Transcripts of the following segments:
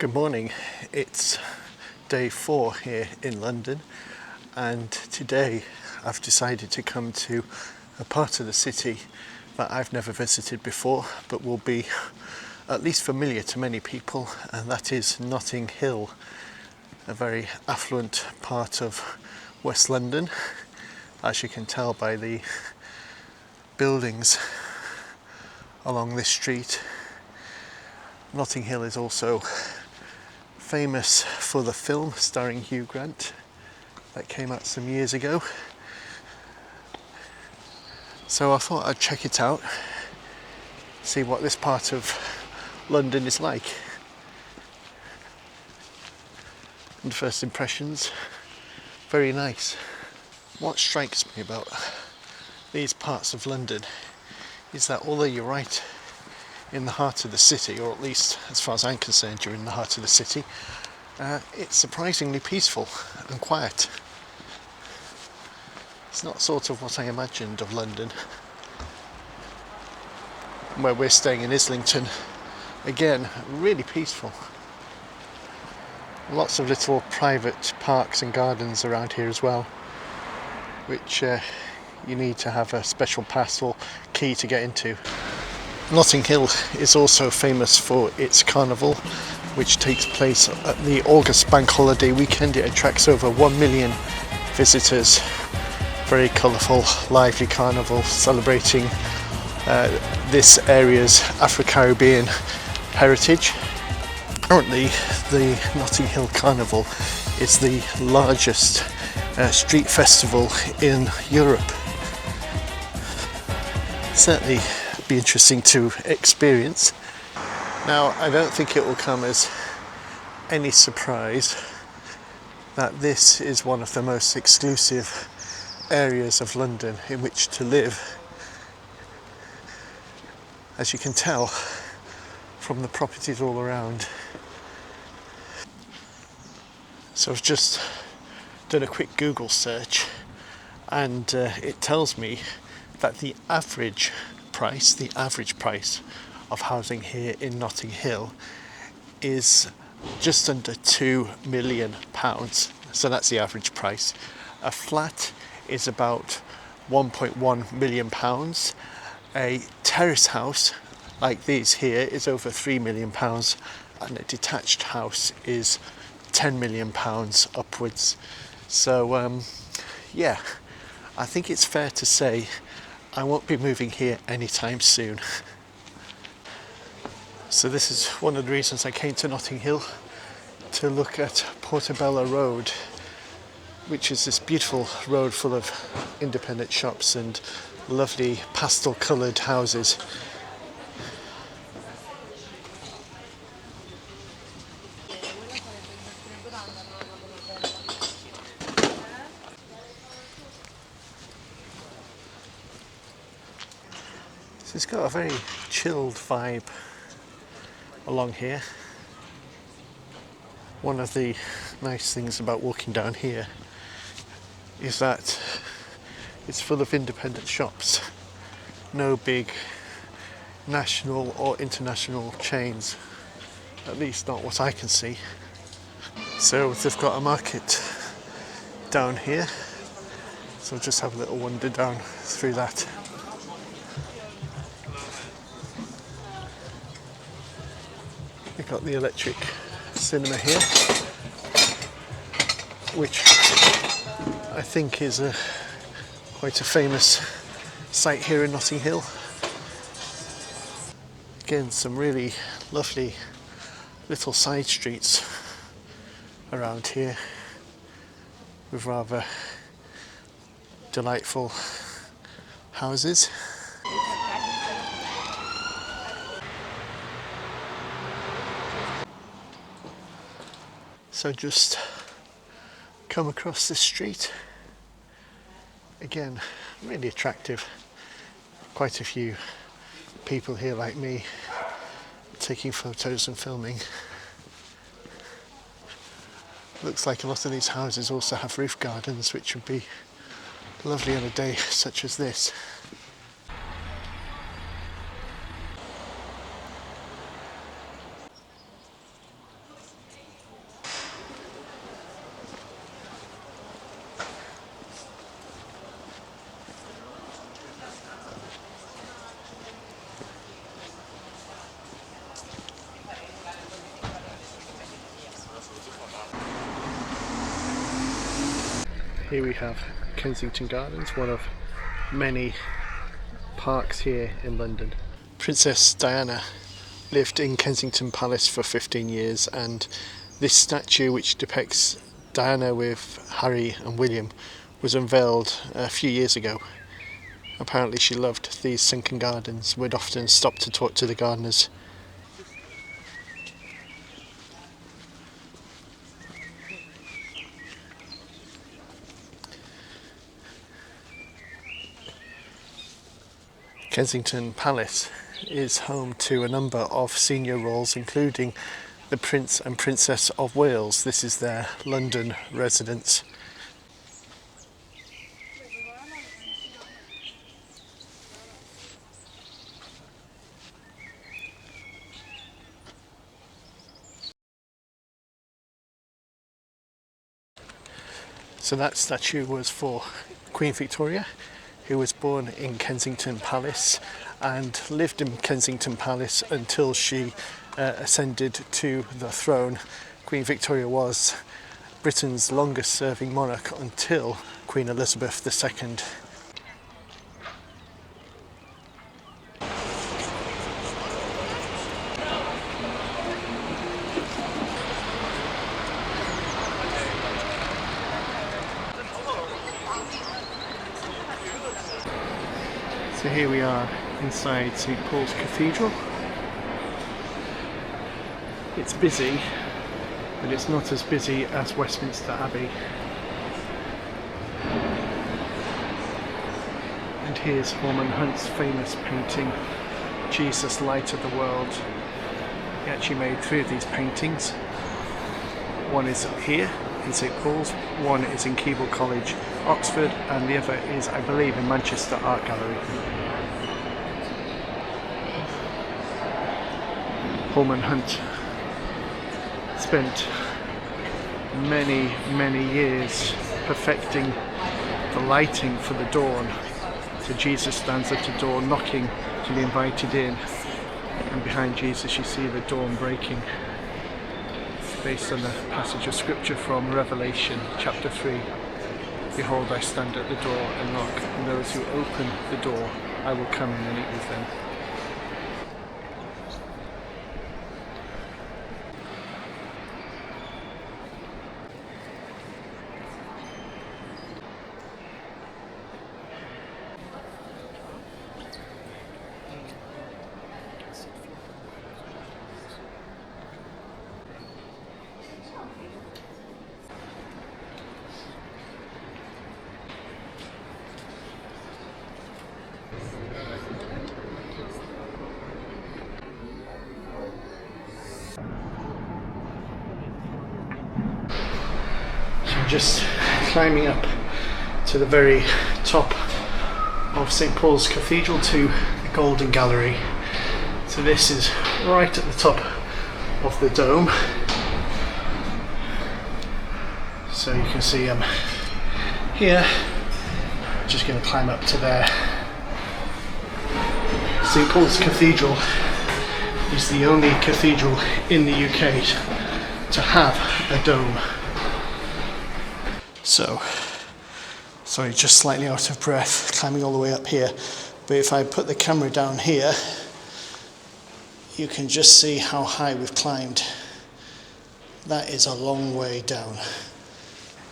Good morning. It's day 4 here in London, and today I've decided to come to a part of the city that I've never visited before but will be at least familiar to many people, and that is Notting Hill, a very affluent part of West London, as you can tell by the buildings along this street. Notting Hill is also famous for the film starring Hugh Grant that came out some years ago. So I thought I'd check it out, see what this part of London is like. And first impressions, very nice. What strikes me about these parts of London is that although you're right in the heart of the city, or at least as far as I'm concerned you're in the heart of the city, it's surprisingly peaceful and quiet. It's not sort of what I imagined of London. Where we're staying in Islington, again, really peaceful. Lots of little private parks and gardens around here as well, which you need to have a special pass or key to get into. Notting Hill is also famous for its carnival, which takes place at the August bank holiday weekend. It attracts over 1 million visitors. Very colourful, lively carnival celebrating this area's Afro-Caribbean heritage. Currently, the Notting Hill Carnival is the largest street festival in Europe. Certainly be interesting to experience. Now, I don't think it will come as any surprise that this is one of the most exclusive areas of London in which to live. As you can tell from the properties all around. So I've just done a quick Google search, and it tells me that the average price of housing here in Notting Hill is just under £2 million. So that's the average price. A flat is about £1.1 million. A terrace house like these here is over £3 million, and a detached house is £10 million upwards. So yeah, I think it's fair to say I won't be moving here anytime soon. So this is one of the reasons I came to Notting Hill, to look at Portobello Road, which is this beautiful road full of independent shops and lovely pastel coloured houses. So it's got a very chilled vibe along here. One of the nice things about walking down here is that it's full of independent shops. No big national or international chains, at least not what I can see. So they've got a market down here, so I'll just have a little wander down through that. We've got the electric cinema here, which I think is quite a famous site here in Notting Hill. Again, some really lovely little side streets around here with rather delightful houses. So just come across this street. Again, really attractive. Quite a few people here like me taking photos and filming. Looks like a lot of these houses also have roof gardens, which would be lovely on a day such as this. Here we have Kensington Gardens, one of many parks here in London. Princess Diana lived in Kensington Palace for 15 years, and this statue, which depicts Diana with Harry and William, was unveiled a few years ago. Apparently she loved these sunken gardens, would often stop to talk to the gardeners. Kensington Palace is home to a number of senior royals, including the Prince and Princess of Wales. This is their London residence. So that statue was for Queen Victoria, who was born in Kensington Palace and lived in Kensington Palace until she ascended to the throne. Queen Victoria was Britain's longest serving monarch until Queen Elizabeth II. So here we are inside St Paul's Cathedral. It's busy, but it's not as busy as Westminster Abbey. And here's Holman Hunt's famous painting, Jesus, Light of the World. He actually made 3 of these paintings. One is here in St Paul's, one is in Keble College, Oxford, and the other is, I believe, in Manchester Art Gallery. Holman Hunt spent many years perfecting the lighting for the dawn. So Jesus stands at the door knocking to be invited in, and behind Jesus you see the dawn breaking. It's based on a passage of scripture from Revelation chapter 3. Behold, I stand at the door and knock, and those who open the door I will come and eat with them. Just climbing up to the very top of St Paul's Cathedral to the Golden Gallery. So this is right at the top of the dome. So you can see I'm here, just going to climb up to there. St Paul's Cathedral is the only cathedral in the UK to have a dome. So, sorry, just slightly out of breath, climbing all the way up here. But if I put the camera down here, you can just see how high we've climbed. That is a long way down.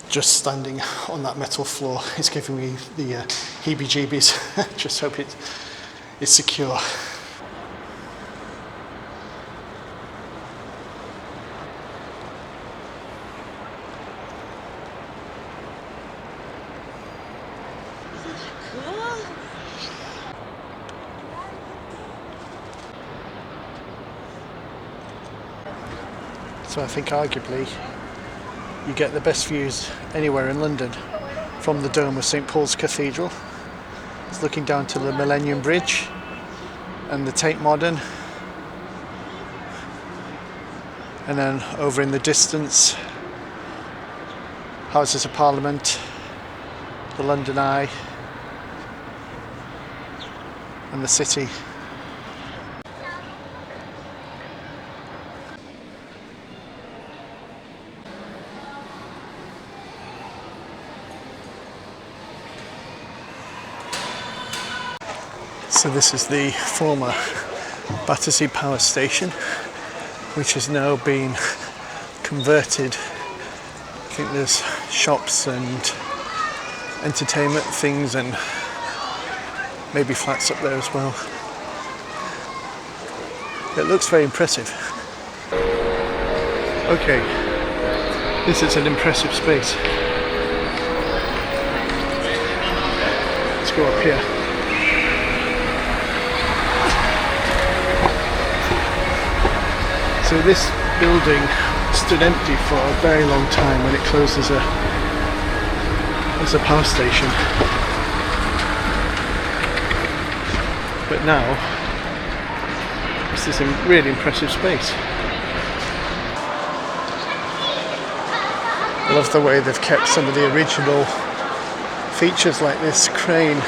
Just standing on that metal floor is giving me the heebie-jeebies. Just hope it is secure. So I think arguably you get the best views anywhere in London from the dome of St Paul's Cathedral. It's looking down to the Millennium Bridge and the Tate Modern, and then over in the distance Houses of Parliament, the London Eye and the City. So this is the former Battersea power station, which has now been converted. I think there's shops and entertainment things and maybe flats up there as well. It looks very impressive. Okay, this is an impressive space. Let's go up here. So this building stood empty for a very long time when it closed as a power station. But now, this is a really impressive space. I love the way they've kept some of the original features like this crane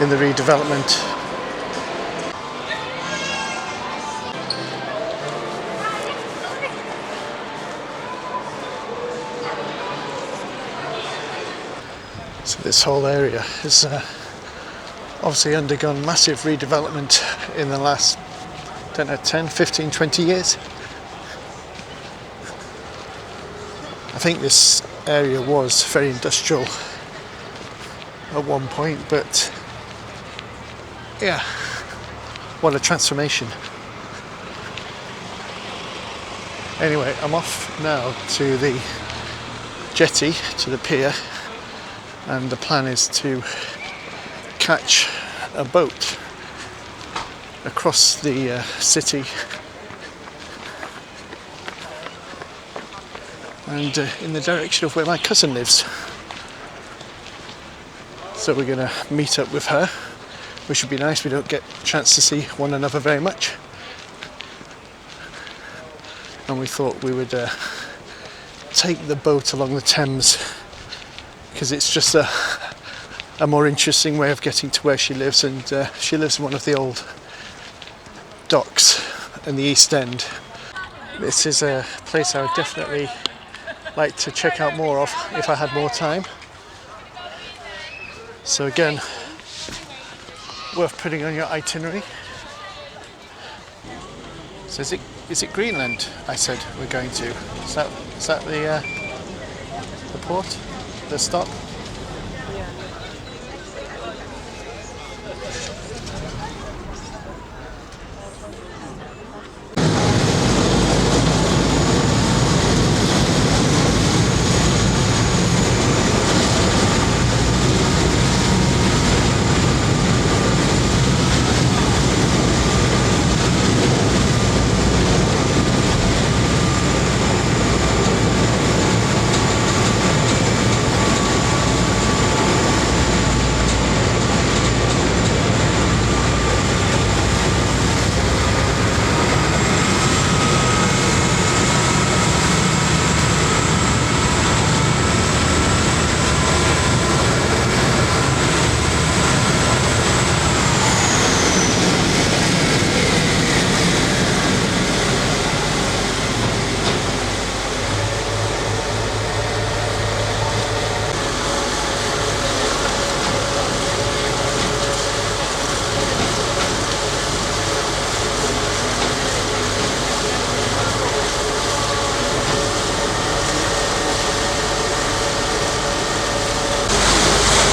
in the redevelopment. So this whole area has obviously undergone massive redevelopment in the last, I don't know, 10, 15, 20 years. I think this area was very industrial at one point, but yeah, what a transformation. Anyway, I'm off now to the jetty, to the pier, and the plan is to catch a boat across the city and in the direction of where my cousin lives. So we're going to meet up with her, which would be nice. We don't get a chance to see one another very much, and we thought we would take the boat along the Thames, because it's just a more interesting way of getting to where she lives, and she lives in one of the old docks in the East End. This is a place I would definitely like to check out more of if I had more time. So again, worth putting on your itinerary. So is it Greenland? I said we're going to. Is that the port? The stop?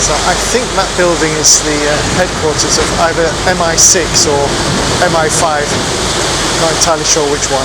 So I think that building is the headquarters of either MI6 or MI5, not entirely sure which one.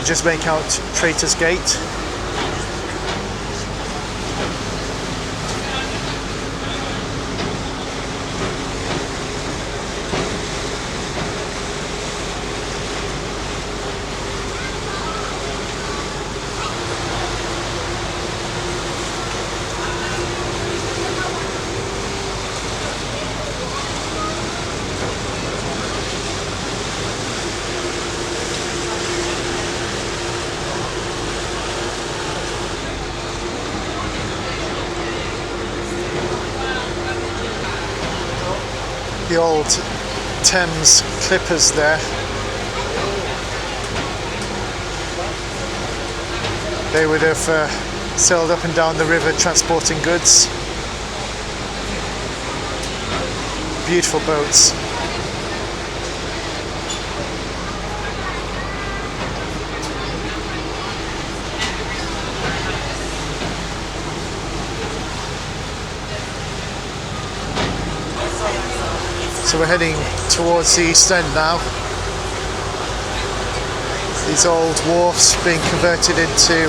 just make out Traitor's Gate. The old Thames clippers there. They would have sailed up and down the river transporting goods. Beautiful boats. So we're heading towards the East End now. These old wharfs being converted into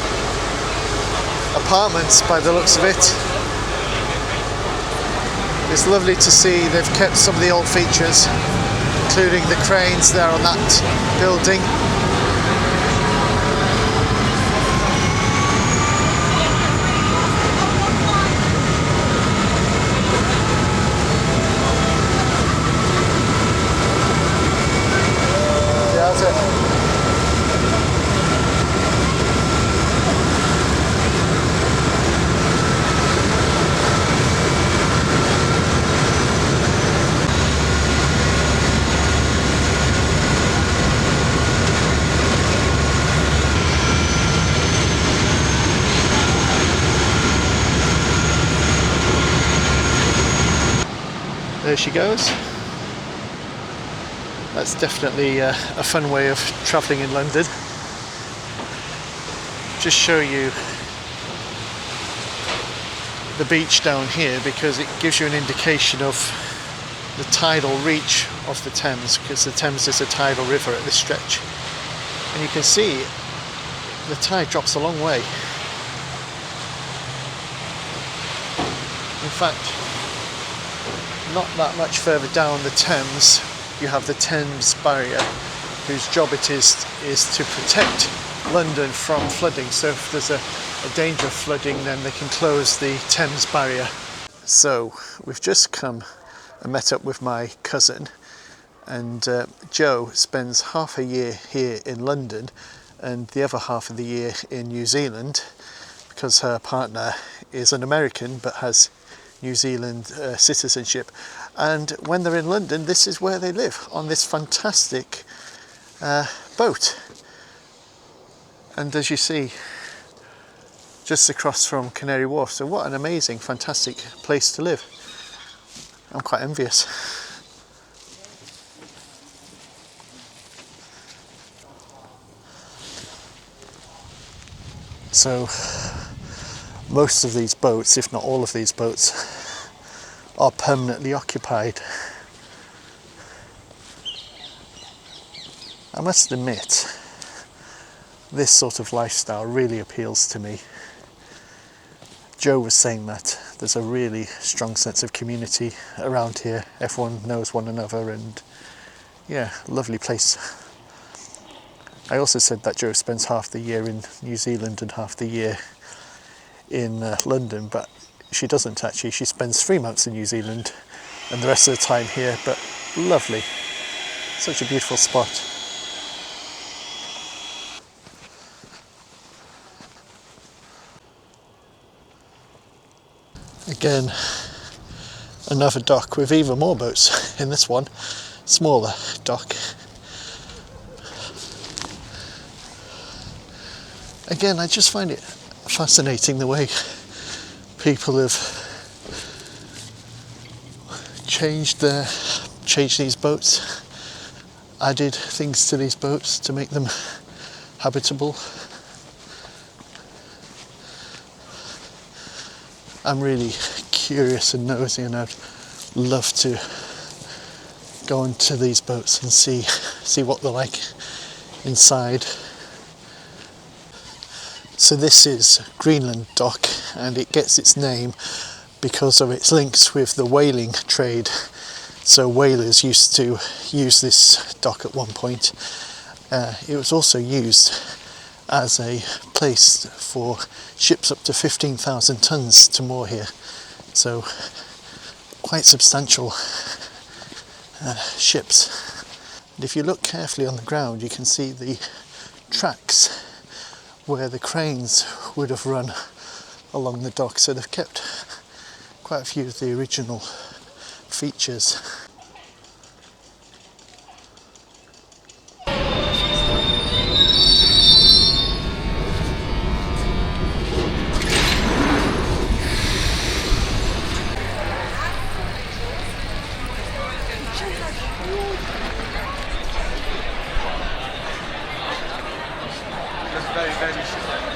apartments by the looks of it. It's lovely to see they've kept some of the old features, including the cranes there on that building. There she goes. That's definitely a fun way of travelling in London. Just show you the beach down here because it gives you an indication of the tidal reach of the Thames, because the Thames is a tidal river at this stretch. And you can see the tide drops a long way. In fact, not that much further down the Thames, you have the Thames barrier, whose job it is to protect London from flooding. So if there's a danger of flooding, then they can close the Thames barrier. So we've just come and met up with my cousin, and Jo spends half a year here in London and the other half of the year in New Zealand, because her partner is an American but has New Zealand citizenship, and when they're in London, this is where they live, on this fantastic boat. And as you see, just across from Canary Wharf, so what an amazing, fantastic place to live. I'm quite envious. So most of these boats, if not all of these boats, are permanently occupied. I must admit, this sort of lifestyle really appeals to me. Jo was saying that there's a really strong sense of community around here. Everyone knows one another, and yeah, lovely place. I also said that Jo spends half the year in New Zealand and half the year in London, but she doesn't actually. She spends 3 months in New Zealand and the rest of the time here, but lovely. Such a beautiful spot. Again, another dock with even more boats in this one, smaller dock. Again, I just find it fascinating the way people have changed these boats, added things to these boats to make them habitable. I'm really curious and nosy, and I'd love to go onto these boats and see what they're like inside. So this is Greenland Dock, and it gets its name because of its links with the whaling trade. So whalers used to use this dock at one point. It was also used as a place for ships up to 15,000 tons to moor here. So quite substantial ships. And if you look carefully on the ground, you can see the tracks where the cranes would have run along the dock. So they've kept quite a few of the original features. Very, very